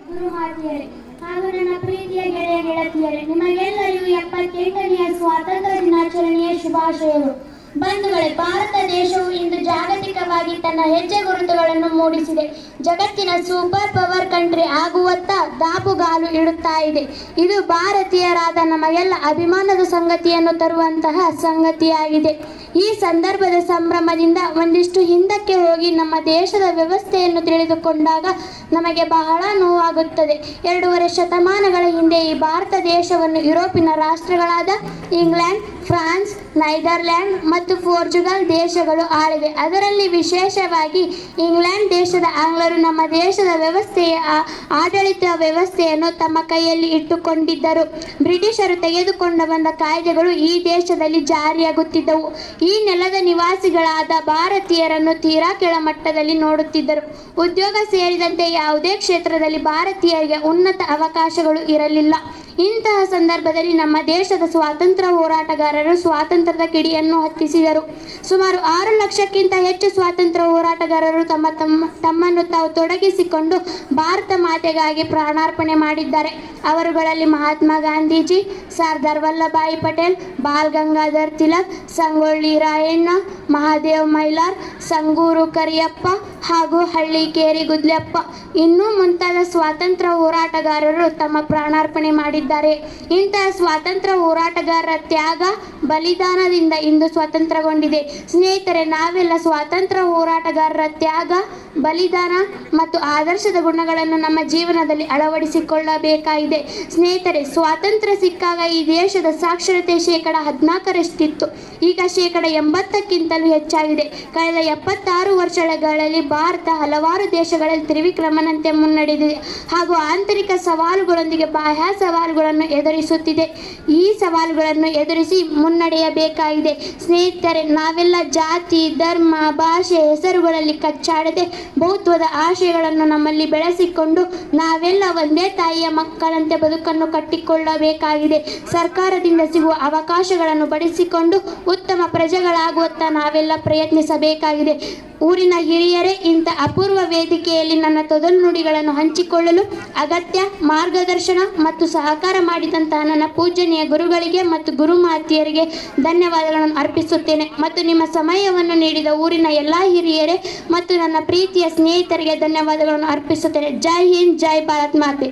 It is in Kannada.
ಗುರುಮಾತೆಯರೇ ಹಾಗೂ ನನ್ನ ಪ್ರೀತಿಯ ಗೆಳೆಯ ಗೆಳತಿಯರೇ, ನಿಮಗೆಲ್ಲರಿಗೂ 78ನೆಯ ಸ್ವಾತಂತ್ರ್ಯ ದಿನಾಚರಣೆಯ ಶುಭಾಶಯಗಳು. ಬಂಧುಗಳೇ, ಭಾರತ ದೇಶವು ಇಂದು ಜಾಗತಿಕವಾಗಿ ತನ್ನ ಹೆಜ್ಜೆ ಗುರುತುಗಳನ್ನು ಮೂಡಿಸಿದೆ. ಜಗತ್ತಿನ ಸೂಪರ್ ಪವರ್ ಕಂಟ್ರಿ ಆಗುವತ್ತ ದಾಪುಗಾಲು ಇಡುತ್ತಾ ಇದೆ. ಇದು ಭಾರತೀಯರಾದ ನಮಗೆಲ್ಲ ಅಭಿಮಾನದ ಸಂಗತಿಯನ್ನು ತರುವಂತಹ ಸಂಗತಿಯಾಗಿದೆ. ಈ ಸಂದರ್ಭದ ಸಂಭ್ರಮದಿಂದ ಒಂದಿಷ್ಟು ಹಿಂದಕ್ಕೆ ಹೋಗಿ ನಮ್ಮ ದೇಶದ ವ್ಯವಸ್ಥೆಯನ್ನು ತಿಳಿದುಕೊಂಡಾಗ ನಮಗೆ ಬಹಳ ನೋವಾಗುತ್ತದೆ. 2.5 ಶತಮಾನಗಳ ಹಿಂದೆ ಈ ಭಾರತ ದೇಶವನ್ನು ಯುರೋಪಿನ ರಾಷ್ಟ್ರಗಳಾದ ಇಂಗ್ಲೆಂಡ್, ಫ್ರಾನ್ಸ್, ನೆದರ್ಲ್ಯಾಂಡ್ ಮತ್ತು ಪೋರ್ಚುಗಲ್ ದೇಶಗಳು ಆಳಿವೆ. ಅದರಲ್ಲಿ ವಿಶೇಷವಾಗಿ ಇಂಗ್ಲೆಂಡ್ ದೇಶದ ಆಂಗ್ಲರು ನಮ್ಮ ದೇಶದ ವ್ಯವಸ್ಥೆಯ ಆಡಳಿತ ವ್ಯವಸ್ಥೆಯನ್ನು ತಮ್ಮ ಕೈಯಲ್ಲಿ ಇಟ್ಟುಕೊಂಡಿದ್ದರು. ಬ್ರಿಟಿಷರು ತೆಗೆದುಕೊಂಡು ಬಂದ ಕಾಯ್ದೆಗಳು ಈ ದೇಶದಲ್ಲಿ ಜಾರಿಯಾಗುತ್ತಿದ್ದವು. ಈ ನೆಲದ ನಿವಾಸಿಗಳಾದ ಭಾರತೀಯರನ್ನು ತೀರಾ ಕೆಳಮಟ್ಟದಲ್ಲಿ ನೋಡುತ್ತಿದ್ದರು. ಉದ್ಯೋಗ ಸೇರಿದಂತೆ ಯಾವುದೇ ಕ್ಷೇತ್ರದಲ್ಲಿ ಭಾರತೀಯರಿಗೆ ಉನ್ನತ ಅವಕಾಶಗಳು ಇರಲಿಲ್ಲ. ಇಂತಹ ಸಂದರ್ಭದಲ್ಲಿ ನಮ್ಮ ದೇಶದ ಸ್ವಾತಂತ್ರ್ಯ ಹೋರಾಟಗಾರರು ಸ್ವಾತಂತ್ರ್ಯದ ಕಿಡಿಯನ್ನು ಹತ್ತಿಸಿದರು. ಸುಮಾರು 6 ಲಕ್ಷಕ್ಕಿಂತ ಹೆಚ್ಚು ಸ್ವಾತಂತ್ರ್ಯ ಹೋರಾಟಗಾರರು ತಮ್ಮನ್ನು ತಾವು ತೊಡಗಿಸಿಕೊಂಡು ಭಾರತ ಮಾತೆಗಾಗಿ ಪ್ರಾಣಾರ್ಪಣೆ ಮಾಡಿದ್ದಾರೆ. ಅವರುಗಳಲ್ಲಿ ಮಹಾತ್ಮ ಗಾಂಧೀಜಿ, ಸರ್ದಾರ್ ವಲ್ಲಭಾಯಿ ಪಟೇಲ್, ಬಾಲ್ ಗಂಗಾಧರ್ ತಿಲಕ್, ಸಂಗೊಳ್ಳಿ ರಾಯಣ್ಣ, ಮಹಾದೇವ್ ಮೈಲಾರ್, ಸಂಗೂರು ಕರಿಯಪ್ಪ ಹಾಗೂ ಹಳ್ಳಿಕೇರಿ ಗುದ್ಲೆಪ್ಪ ಇನ್ನೂ ಮುಂತಾದ ಸ್ವಾತಂತ್ರ್ಯ ಹೋರಾಟಗಾರರು ತಮ್ಮ ಪ್ರಾಣಾರ್ಪಣೆ ಮಾಡಿದ್ದಾರೆ. ಇಂತಹ ಸ್ವಾತಂತ್ರ್ಯ ಹೋರಾಟಗಾರರ ತ್ಯಾಗ ಬಲಿದಾನದಿಂದ ಇಂದು ಸ್ವತಂತ್ರಗೊಂಡಿದೆ. ಸ್ನೇಹಿತರೆ, ನಾವೆಲ್ಲ ಸ್ವಾತಂತ್ರ್ಯ ಹೋರಾಟಗಾರರ ತ್ಯಾಗ, ಬಲಿದಾನ ಮತ್ತು ಆದರ್ಶದ ಗುಣಗಳನ್ನು ನಮ್ಮ ಜೀವನದಲ್ಲಿ ಅಳವಡಿಸಿಕೊಳ್ಳಬೇಕಾಗಿದೆ. ಸ್ನೇಹಿತರೆ, ಸ್ವಾತಂತ್ರ್ಯ ಸಿಕ್ಕಾಗ ಈ ದೇಶದ ಸಾಕ್ಷರತೆ 14%, ಈಗ 80%ಕ್ಕಿಂತಲೂ ಹೆಚ್ಚಾಗಿದೆ. ಕಳೆದ 76 ವರ್ಷಗಳಲ್ಲಿ ಭಾರತ ಹಲವಾರು ದೇಶಗಳಲ್ಲಿ ತ್ರಿವಿಕ್ರಮನಂತೆ ಮುನ್ನಡೆದಿದೆ ಹಾಗೂ ಆಂತರಿಕ ಸವಾಲುಗಳೊಂದಿಗೆ ಬಾಹ್ಯ ಸವಾಲುಗಳನ್ನು ಎದುರಿಸುತ್ತಿದೆ. ಈ ಸವಾಲುಗಳನ್ನು ಎದುರಿಸಿ ಮುನ್ನಡೆಯಬೇಕಾಗಿದೆ. ಸ್ನೇಹಿತರೆ, ನಾವೆಲ್ಲ ಜಾತಿ, ಧರ್ಮ, ಭಾಷೆ ಹೆಸರುಗಳಲ್ಲಿ ಕಚ್ಚಾಡದೆ ಬಹುತ್ವದ ಆಶಯಗಳನ್ನು ನಮ್ಮಲ್ಲಿ ಬೆಳೆಸಿಕೊಂಡು ನಾವೆಲ್ಲ ಒಂದೇ ತಾಯಿಯ ಮಕ್ಕಳಂತೆ ಬದುಕನ್ನು ಕಟ್ಟಿಕೊಳ್ಳಬೇಕಾಗಿದೆ. ಸರ್ಕಾರದಿಂದ ಸಿಗುವ ಅವಕಾಶಗಳನ್ನು ಬಳಸಿಕೊಂಡು ಉತ್ತಮ ಪ್ರಜೆಗಳಾಗುವತ್ತ ನಾವೆಲ್ಲ ಪ್ರಯತ್ನಿಸಬೇಕಾಗಿದೆ. ಊರಿನ ಹಿರಿಯರೇ, ಇಂಥ ಅಪೂರ್ವ ವೇದಿಕೆಯಲ್ಲಿ ನನ್ನ ತೊದಲು ನುಡಿಗಳನ್ನು ಹಂಚಿಕೊಳ್ಳಲು ಅಗತ್ಯ ಮಾರ್ಗದರ್ಶನ ಮತ್ತು ಸಹಕಾರ ಮಾಡಿದಂತಹ ನನ್ನ ಪೂಜನೀಯ ಗುರುಗಳಿಗೆ ಮತ್ತು ಗುರುಮಾತೆಯರಿಗೆ ಧನ್ಯವಾದಗಳನ್ನು ಅರ್ಪಿಸುತ್ತೇನೆ. ಮತ್ತು ನಿಮ್ಮ ಸಮಯವನ್ನು ನೀಡಿದ ಊರಿನ ಎಲ್ಲ ಹಿರಿಯರೇ ಮತ್ತು ನನ್ನ ಪ್ರೀತಿಯ ಸ್ನೇಹಿತರಿಗೆ ಧನ್ಯವಾದಗಳನ್ನು ಅರ್ಪಿಸುತ್ತೇನೆ. ಜೈ ಹಿಂದ್, ಜೈ ಭಾರತ್ ಮಾತೆ.